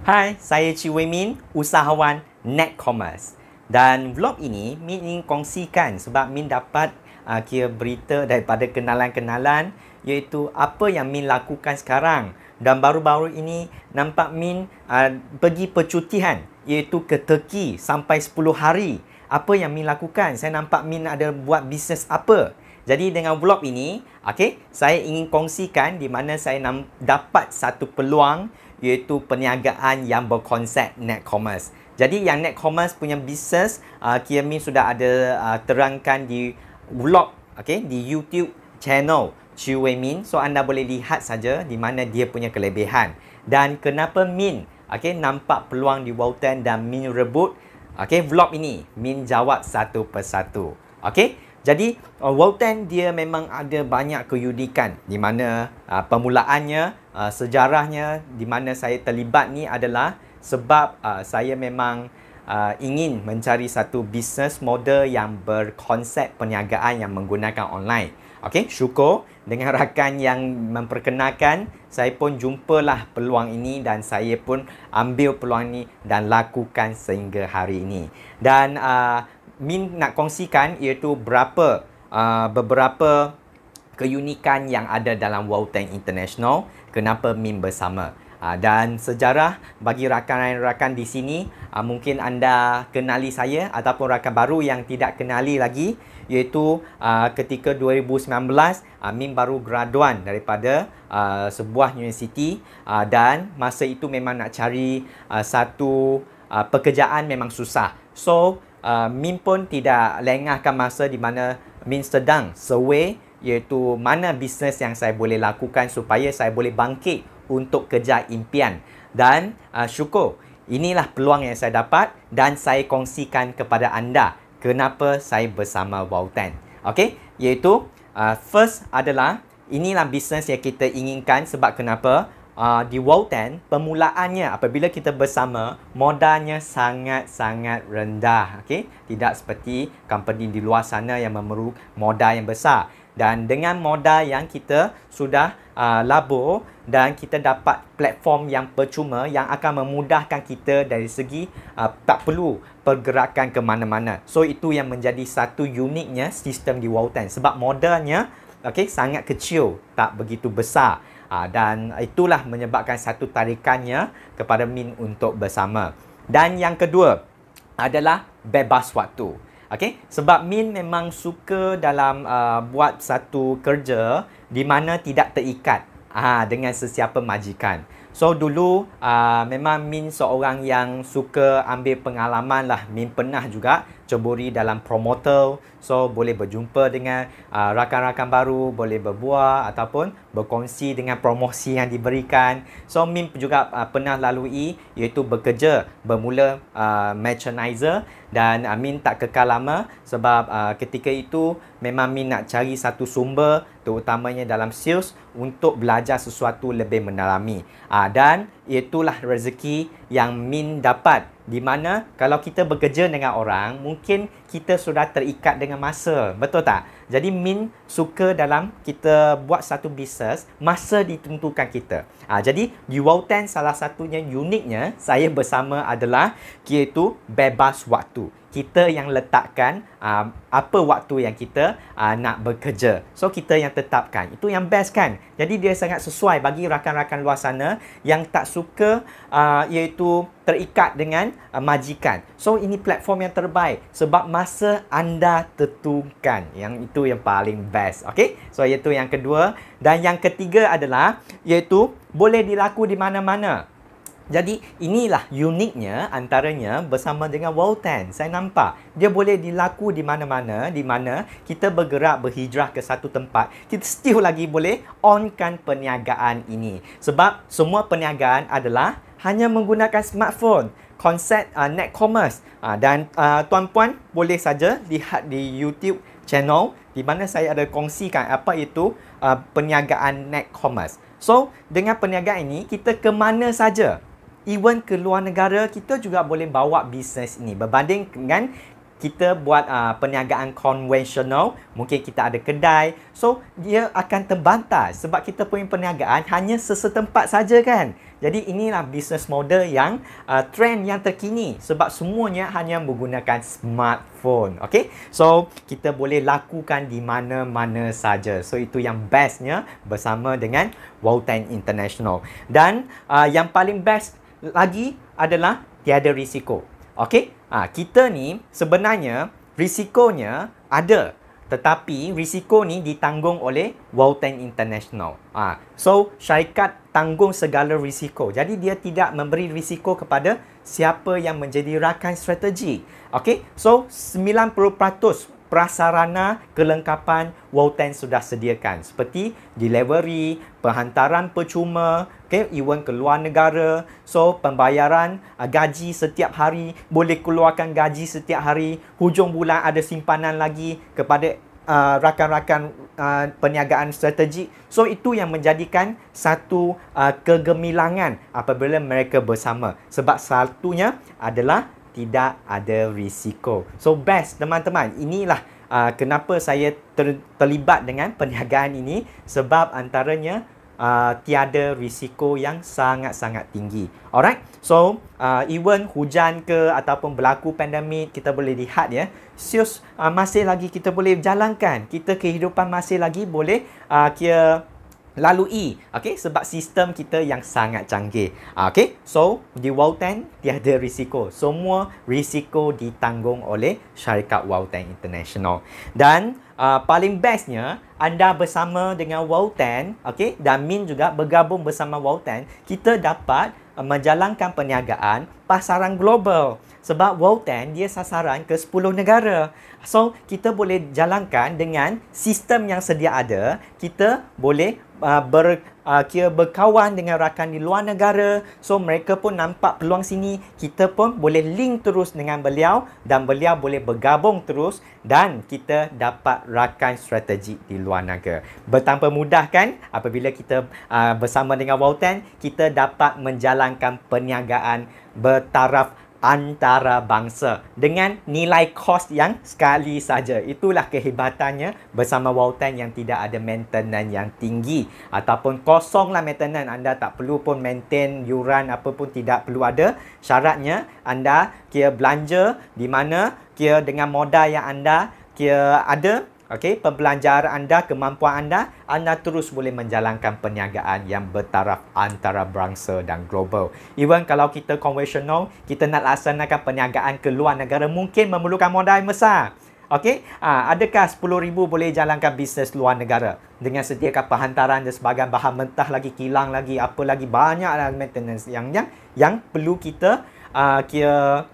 Hai, saya Chi Wei Min, usahawan Netcommerce. Dan vlog ini Min ingin kongsikan sebab Min dapat kira berita daripada kenalan-kenalan iaitu apa yang Min lakukan sekarang. Dan baru-baru ini nampak Min pergi percutian iaitu ke Turki sampai 10 hari. Apa yang Min lakukan? Saya nampak Min ada buat bisnes apa. Jadi dengan vlog ini, saya ingin kongsikan di mana saya dapat satu peluang iaitu perniagaan yang berkonsep Netcommerce. Jadi yang Netcommerce punya bisnes, kira Min sudah ada terangkan di vlog, di YouTube channel Chi Wei Min. So anda boleh lihat saja di mana dia punya kelebihan. Dan kenapa Min nampak peluang di Walton dan Min rebut. Vlog ini Min jawab satu persatu. Jadi Walton dia memang ada banyak keunikan di mana permulaannya, sejarahnya di mana saya terlibat ni adalah sebab saya memang ingin mencari satu business model yang berkonsep perniagaan yang menggunakan online. Syukur dengan rakan yang memperkenalkan, saya pun jumpalah peluang ini dan saya pun ambil peluang ini dan lakukan sehingga hari ini. Dan Min nak kongsikan iaitu beberapa keunikan yang ada dalam Walton International. Kenapa Min bersama. Dan sejarah bagi rakan-rakan di sini, mungkin anda kenali saya ataupun rakan baru yang tidak kenali lagi, iaitu ketika 2019 Min baru graduan daripada sebuah universiti dan masa itu memang nak cari satu pekerjaan memang susah. So Min pun tidak lengahkan masa di mana Min sedang survey iaitu mana bisnes yang saya boleh lakukan supaya saya boleh bangkit untuk kejar impian. Dan syukur inilah peluang yang saya dapat dan saya kongsikan kepada anda kenapa saya bersama Walton. Iaitu first adalah inilah bisnes yang kita inginkan sebab kenapa di Walton permulaannya apabila kita bersama modalnya sangat-sangat rendah. Tidak seperti company di luar sana yang memerlukan modal yang besar. Dan dengan modal yang kita sudah labur dan kita dapat platform yang percuma yang akan memudahkan kita dari segi tak perlu pergerakan ke mana-mana. So itu yang menjadi satu uniknya sistem di Walton sebab modalnya sangat kecil, tak begitu besar. Dan itulah menyebabkan satu tarikannya kepada Min untuk bersama. Dan yang kedua adalah bebas waktu. Sebab Min memang suka dalam buat satu kerja di mana tidak terikat dengan sesiapa majikan. So dulu memang Min seorang yang suka ambil pengalaman lah. Min pernah juga ceburi dalam promoter. So boleh berjumpa dengan rakan-rakan baru, boleh berbual ataupun berkongsi dengan promosi yang diberikan. So Min juga pernah lalui iaitu bekerja bermula merchandiser dan Min tak kekal lama sebab ketika itu memang Min nak cari satu sumber terutamanya dalam sales untuk belajar sesuatu lebih mendalami. Dan itulah rezeki yang Min dapat di mana kalau kita bekerja dengan orang mungkin kita sudah terikat dengan masa, betul tak? Jadi Min suka dalam kita buat satu bisnes masa ditentukan kita. Jadi di Walton salah satunya uniknya saya bersama adalah iaitu bebas waktu. Kita yang letakkan apa waktu yang kita nak bekerja. So kita yang tetapkan. Itu yang best kan? Jadi dia sangat sesuai bagi rakan-rakan luar sana yang tak suka iaitu terikat dengan majikan. So ini platform yang terbaik sebab masa anda tentukan. Yang itu yang paling best. So iaitu yang kedua. Dan yang ketiga adalah iaitu boleh dilaku di mana-mana. Jadi inilah uniknya antaranya bersama dengan Walton. Saya nampak dia boleh dilaku di mana-mana, di mana kita bergerak berhijrah ke satu tempat, kita still lagi boleh onkan perniagaan ini. Sebab semua perniagaan adalah hanya menggunakan smartphone. Konsep Netcommerce. Dan tuan-puan boleh saja lihat di YouTube channel di mana saya ada kongsikan apa itu perniagaan Netcommerce. So dengan perniagaan ini kita ke mana saja. Even ke luar negara kita juga boleh bawa bisnes ini berbanding dengan kita buat perniagaan konvensional, mungkin kita ada kedai, so dia akan terbantas sebab kita punya perniagaan hanya sesetempat saja kan. Jadi inilah business model yang trend yang terkini sebab semuanya hanya menggunakan smartphone. Okay, so kita boleh lakukan di mana-mana saja. So itu yang bestnya bersama dengan Wow10 International. Dan yang paling best lagi adalah tiada risiko. Okay, kita ni sebenarnya risikonya ada, tetapi risiko ni ditanggung oleh Wow10 International. So syarikat tanggung segala risiko. Jadi dia tidak memberi risiko kepada siapa yang menjadi rakan strategik. Okay, so 90% prasarana kelengkapan Wow10 sudah sediakan seperti delivery, penghantaran percuma, even ke luar negara. So pembayaran gaji setiap hari, boleh keluarkan gaji setiap hari, hujung bulan ada simpanan lagi kepada rakan-rakan perniagaan strategik. So itu yang menjadikan satu kegemilangan apabila mereka bersama. Sebab satunya adalah tidak ada risiko. So best teman-teman. Inilah kenapa saya terlibat dengan perniagaan ini, sebab antaranya tiada risiko yang sangat-sangat tinggi. Alright. So even hujan ke ataupun berlaku pandemik, kita boleh lihat ya, sius masih lagi kita boleh jalankan. Kita kehidupan masih lagi boleh kira lalui, okay, sebab sistem kita yang sangat canggih. Okay, so di Wow10 tiada risiko. Semua risiko ditanggung oleh syarikat Wow10 International. Dan paling bestnya, anda bersama dengan Wow10, okay, dan Min juga bergabung bersama Wow10, kita dapat menjalankan perniagaan pasaran global. Sebab Wow10 dia sasaran ke 10 negara. So, kita boleh jalankan dengan sistem yang sedia ada. Kita boleh berkawan dengan rakan di luar negara. So, mereka pun nampak peluang sini. Kita pun boleh link terus dengan beliau dan beliau boleh bergabung terus dan kita dapat rakan strategik di luar negara. Bertambah mudah kan apabila kita bersama dengan Wow10, kita dapat menjalankan perniagaan bertaraf antarabangsa dengan nilai kos yang sekali saja. Itulah kehebatannya bersama Wow10 yang tidak ada maintenance yang tinggi ataupun kosonglah maintenance. Anda tak perlu pun maintain yuran apa pun, tidak perlu ada. Syaratnya anda kira belanja di mana kira dengan modal yang anda kira ada. Okey, perbelanjaan anda, kemampuan anda, anda terus boleh menjalankan perniagaan yang bertaraf antara bangsa dan global. Even kalau kita konvensional, kita nak laksanakan perniagaan ke luar negara, mungkin memerlukan modal yang besar. Okey, adakah 10,000 boleh jalankan bisnes luar negara dengan sediakan penghantaran dan sebagainya, bahan mentah lagi, kilang lagi, apa lagi, banyaklah maintenance yang perlu kita kira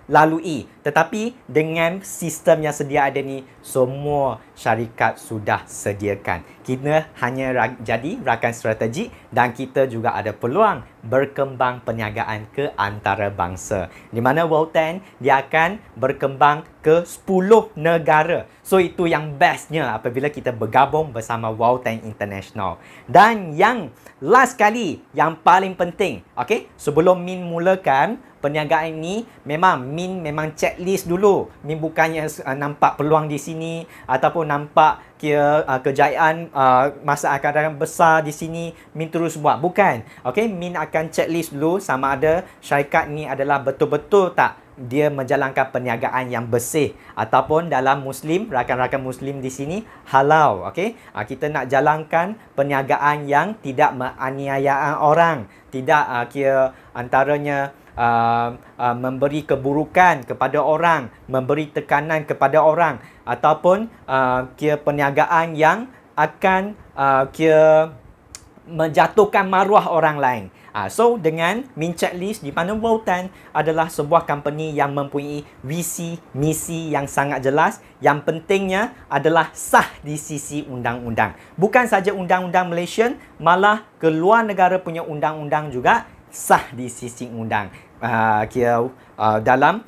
lalui. Tetapi dengan sistem yang sedia ada ni, semua syarikat sudah sediakan. Kita hanya jadi rakan strategik dan kita juga ada peluang berkembang perniagaan ke antarabangsa. Di mana Wow10 dia akan berkembang ke 10 negara. So itu yang bestnya apabila kita bergabung bersama Wow10 International. Dan yang last kali, yang paling penting, okay, sebelum Min mulakan perniagaan ini, Min memang checklist dulu. Min bukannya nampak peluang di sini ataupun nampak kira kejayaan masa akan datang besar di sini, Min terus buat. Bukan. Okay, Min akan checklist dulu sama ada syarikat ni adalah betul-betul tak dia menjalankan perniagaan yang bersih ataupun dalam Muslim, rakan-rakan Muslim di sini halal. Okay, kita nak jalankan perniagaan yang tidak menganiaya orang, tidak kira antaranya memberi keburukan kepada orang, memberi tekanan kepada orang ataupun kira perniagaan yang akan kira menjatuhkan maruah orang lain. So dengan Min Checklist, di mana Wow10 adalah sebuah company yang mempunyai visi, misi yang sangat jelas. Yang pentingnya adalah sah di sisi undang-undang. Bukan saja undang-undang Malaysian, malah ke luar negara punya undang-undang juga sah di sisi undang. Dalam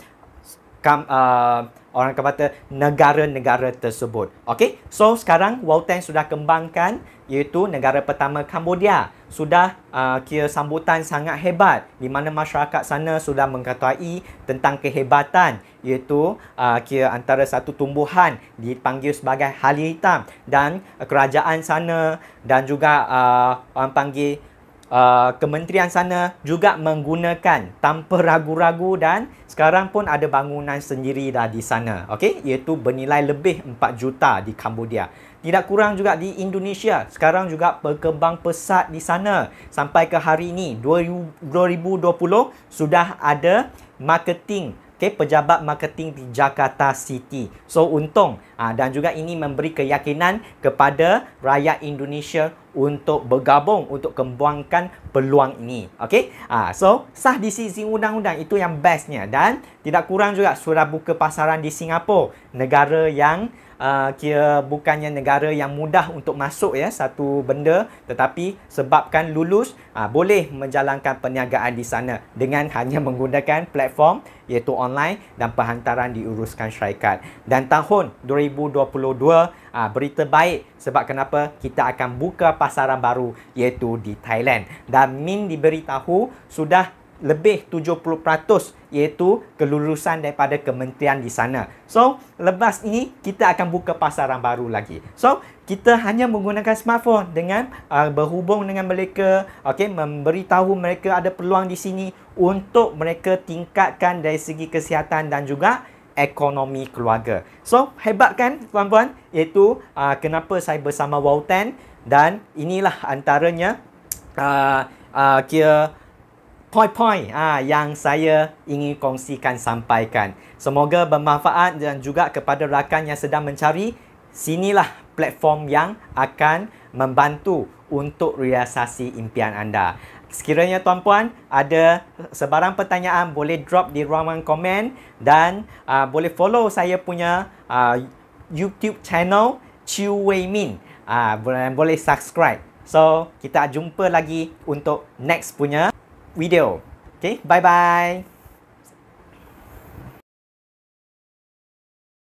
orang kata negara-negara tersebut. Okey, so sekarang Wow10 sudah kembangkan, iaitu negara pertama Cambodia. sudah kira sambutan sangat hebat di mana masyarakat sana sudah mengetahui tentang kehebatan iaitu kira antara satu tumbuhan dipanggil sebagai halia hitam dan kerajaan sana dan juga orang panggil kementerian sana juga menggunakan tanpa ragu-ragu dan sekarang pun ada bangunan sendiri dah di sana. Okey, iaitu bernilai lebih 4 juta di Cambodia. Tidak kurang juga di Indonesia. Sekarang juga berkembang pesat di sana. Sampai ke hari ini 2020 sudah ada marketing, pejabat marketing di Jakarta City. So untung dan juga ini memberi keyakinan kepada rakyat Indonesia untuk bergabung untuk kembangkan peluang ini. Okey. So sah di sisi undang-undang itu yang bestnya dan tidak kurang juga sudah buka pasaran di Singapura, negara yang kira bukannya negara yang mudah untuk masuk ya satu benda, tetapi sebabkan lulus boleh menjalankan perniagaan di sana dengan hanya menggunakan platform iaitu online dan perhantaran diuruskan syarikat. Dan tahun 2022 berita baik sebab kenapa kita akan buka pasaran baru iaitu di Thailand. Dan Min diberitahu sudah lebih 70% iaitu kelulusan daripada kementerian di sana. So, lepas ini kita akan buka pasaran baru lagi. So, kita hanya menggunakan smartphone dengan berhubung dengan mereka, memberitahu mereka ada peluang di sini untuk mereka tingkatkan dari segi kesihatan dan juga ekonomi keluarga. So, hebat kan tuan-tuan? Iaitu kenapa saya bersama Wow10 dan inilah antaranya kira poin-poin yang saya ingin kongsikan sampaikan. Semoga bermanfaat dan juga kepada rakan yang sedang mencari, sinilah platform yang akan membantu untuk realisasi impian anda. Sekiranya tuan-puan ada sebarang pertanyaan, boleh drop di ruangan komen dan boleh follow saya punya YouTube channel Chew Wei Min. Boleh subscribe. So, kita jumpa lagi untuk next punya video. Okay, bye-bye.